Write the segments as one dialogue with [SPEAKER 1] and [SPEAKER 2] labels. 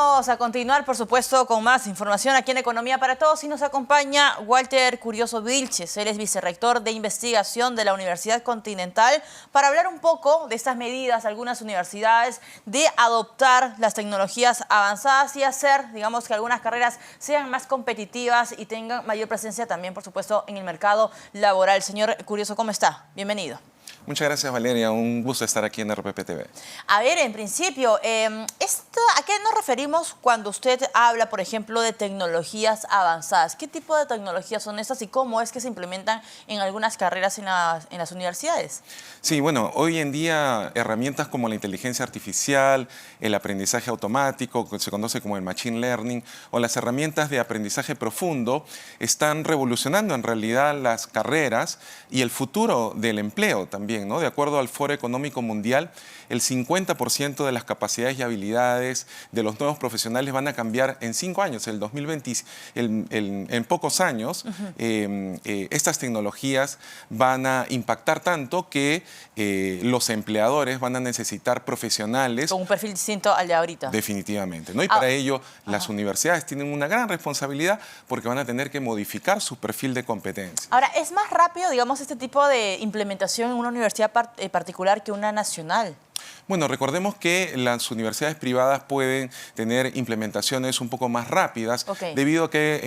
[SPEAKER 1] Vamos a continuar, por supuesto, con más información aquí en Economía para Todos y nos acompaña Walter Curioso Vilches. Él es vicerrector de investigación de la Universidad Continental para hablar un poco de estas medidas de algunas universidades de adoptar las tecnologías avanzadas y hacer, digamos, que algunas carreras sean más competitivas y tengan mayor presencia también, por supuesto, en el mercado laboral. Señor Curioso, ¿cómo está? Bienvenido.
[SPEAKER 2] Muchas gracias, Valeria. Un gusto estar aquí en RPP TV.
[SPEAKER 1] A ver, en principio, ¿a qué nos referimos cuando usted habla, por ejemplo, de tecnologías avanzadas? ¿Qué tipo de tecnologías son estas y cómo es que se implementan en algunas carreras en las universidades?
[SPEAKER 2] Sí, bueno, hoy en día herramientas como la inteligencia artificial, el aprendizaje automático, que se conoce como el machine learning, o las herramientas de aprendizaje profundo, están revolucionando en realidad las carreras y el futuro del empleo también, ¿no? De acuerdo al Foro Económico Mundial, el 50% de las capacidades y habilidades de los nuevos profesionales van a cambiar en 5 años, el 2020, en pocos años. Estas tecnologías van a impactar tanto que los empleadores van a necesitar profesionales.
[SPEAKER 1] Con un perfil distinto al de ahorita.
[SPEAKER 2] Definitivamente, ¿no? Y para ello las universidades tienen una gran responsabilidad porque van a tener que modificar su perfil de competencia.
[SPEAKER 1] Ahora, ¿es más rápido, digamos, este tipo de implementación en una universidad particular que una nacional?
[SPEAKER 2] Bueno, recordemos que las universidades privadas pueden tener implementaciones un poco más rápidas debido a que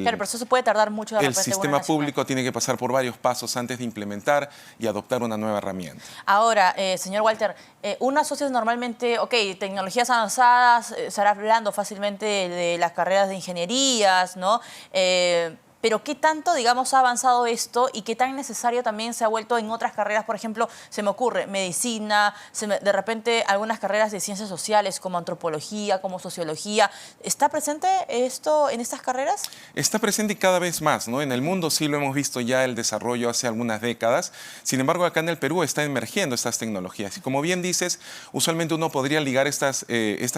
[SPEAKER 1] Claro, pero eso se puede tardar mucho.
[SPEAKER 2] El sistema público tiene que pasar por varios pasos antes de implementar y adoptar una nueva herramienta.
[SPEAKER 1] Ahora, señor Walter, uno asocia normalmente, tecnologías avanzadas, estará hablando fácilmente de las carreras de ingenierías, ¿no? Pero ¿qué tanto, digamos, ha avanzado esto y qué tan necesario también se ha vuelto en otras carreras? Por ejemplo, se me ocurre medicina, de repente algunas carreras de ciencias sociales como antropología, como sociología. ¿Está presente esto en estas carreras?
[SPEAKER 2] Está presente y cada vez más, ¿no? En el mundo sí lo hemos visto ya el desarrollo hace algunas décadas. Sin embargo, acá en el Perú está emergiendo estas tecnologías. Y como bien dices, usualmente uno podría ligar estas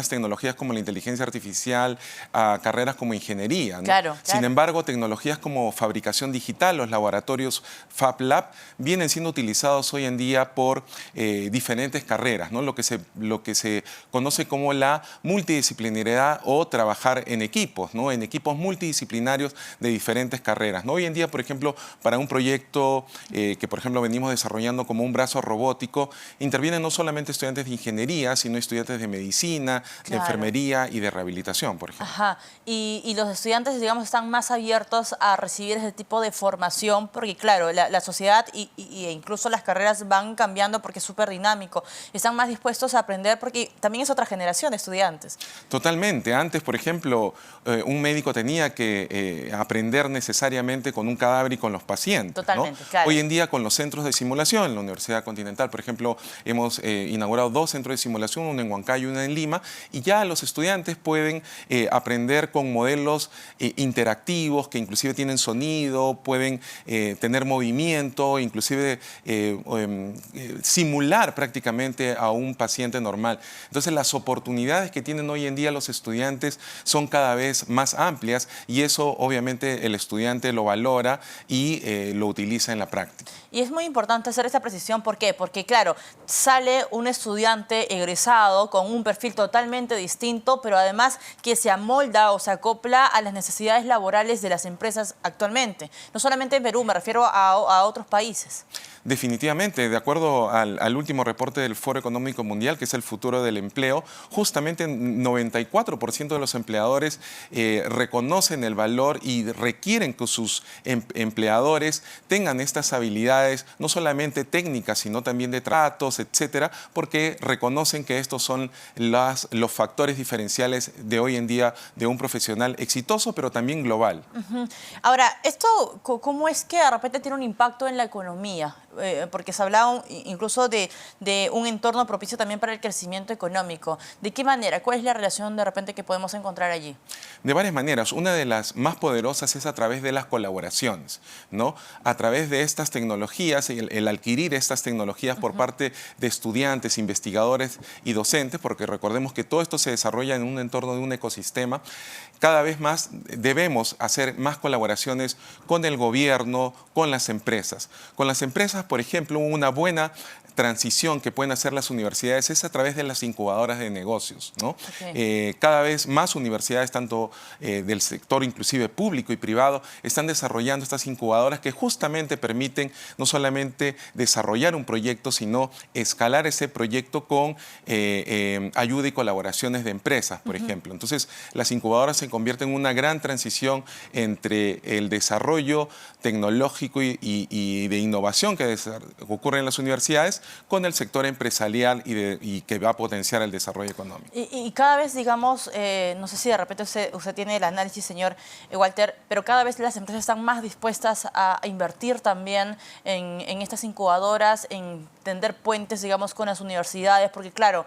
[SPEAKER 2] tecnologías como la inteligencia artificial a carreras como ingeniería, ¿no?
[SPEAKER 1] Claro.
[SPEAKER 2] Sin embargo, tecnologías como fabricación digital, los laboratorios Fab Lab, vienen siendo utilizados hoy en día por diferentes carreras, ¿no? Lo que se conoce como la multidisciplinariedad o trabajar en equipos, ¿no? En equipos multidisciplinarios de diferentes carreras, ¿no? Hoy en día, por ejemplo, para un proyecto que, por ejemplo, venimos desarrollando como un brazo robótico, intervienen no solamente estudiantes de ingeniería, sino estudiantes de medicina, de enfermería y de rehabilitación, por ejemplo.
[SPEAKER 1] Ajá. Y los estudiantes, digamos, están más abiertos a recibir ese tipo de formación, porque claro, la sociedad e incluso las carreras van cambiando porque es súper dinámico. Están más dispuestos a aprender porque también es otra generación de estudiantes.
[SPEAKER 2] Totalmente. Antes, por ejemplo, un médico tenía que aprender necesariamente con un cadáver y con los pacientes.
[SPEAKER 1] Totalmente,
[SPEAKER 2] ¿no?
[SPEAKER 1] claro.
[SPEAKER 2] Hoy en día con los centros de simulación, en la Universidad Continental, por ejemplo, hemos inaugurado 2 centros de simulación, uno en Huancayo y uno en Lima, y ya los estudiantes pueden aprender con modelos interactivos que inclusive tienen sonido, pueden tener movimiento, inclusive simular prácticamente a un paciente normal. Entonces las oportunidades que tienen hoy en día los estudiantes son cada vez más amplias y eso obviamente el estudiante lo valora y lo utiliza en la práctica.
[SPEAKER 1] Y es muy importante hacer esta precisión, ¿por qué? Porque claro, sale un estudiante egresado con un perfil totalmente distinto, pero además que se amolda o se acopla a las necesidades laborales de las empresas actualmente. No solamente en Perú, me refiero a otros países.
[SPEAKER 2] Definitivamente, de acuerdo al último reporte del Foro Económico Mundial, que es el futuro del empleo, justamente 94% de los empleadores reconocen el valor y requieren que sus empleadores tengan estas habilidades, no solamente técnicas, sino también de tratos, etcétera, porque reconocen que estos son los factores diferenciales de hoy en día de un profesional exitoso, pero también global.
[SPEAKER 1] Ahora, ¿esto cómo es que de repente tiene un impacto en la economía? Porque se hablaba incluso de un entorno propicio también para el crecimiento económico. ¿De qué manera? ¿Cuál es la relación de repente que podemos encontrar allí?
[SPEAKER 2] De varias maneras. Una de las más poderosas es a través de las colaboraciones, ¿no? A través de estas tecnologías, el adquirir estas tecnologías por parte de estudiantes, investigadores y docentes, porque recordemos que todo esto se desarrolla en un entorno de un ecosistema. Cada vez más debemos hacer más colaboraciones colaboraciones con el gobierno, con las empresas. Con las empresas, por ejemplo, una buena transición que pueden hacer las universidades es a través de las incubadoras de negocios, ¿no?
[SPEAKER 1] Okay.
[SPEAKER 2] Cada vez más universidades, tanto del sector inclusive público y privado, están desarrollando estas incubadoras que justamente permiten no solamente desarrollar un proyecto, sino escalar ese proyecto con ayuda y colaboraciones de empresas, por ejemplo. Entonces, las incubadoras se convierten en una gran transición entre el desarrollo tecnológico y de innovación que ocurre en las universidades con el sector empresarial y que va a potenciar el desarrollo económico.
[SPEAKER 1] Y cada vez, digamos, no sé si de repente usted tiene el análisis, señor Walter, pero cada vez las empresas están más dispuestas a invertir también en estas incubadoras, en tender puentes, digamos, con las universidades, porque claro,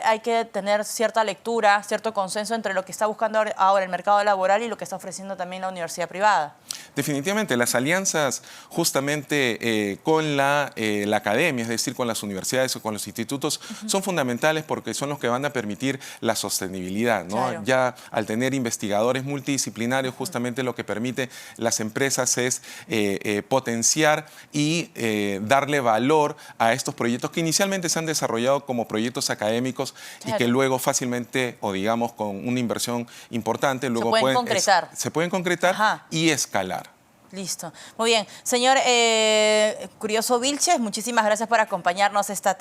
[SPEAKER 1] hay que tener cierta lectura, cierto consenso entre lo que está buscando ahora el mercado laboral y lo que está ofreciendo también la universidad privada.
[SPEAKER 2] Definitivamente, las alianzas justamente con la academia, es decir, con las universidades o con los institutos, son fundamentales porque son los que van a permitir la sostenibilidad, ¿no?
[SPEAKER 1] Claro.
[SPEAKER 2] Ya al tener investigadores multidisciplinarios, justamente lo que permite las empresas es potenciar y darle valor a estos proyectos que inicialmente se han desarrollado como proyectos académicos y que luego fácilmente, o digamos con una inversión importante, luego se pueden concretar y escalar.
[SPEAKER 1] Listo. Muy bien. Señor Curioso Vilches, muchísimas gracias por acompañarnos esta tarde.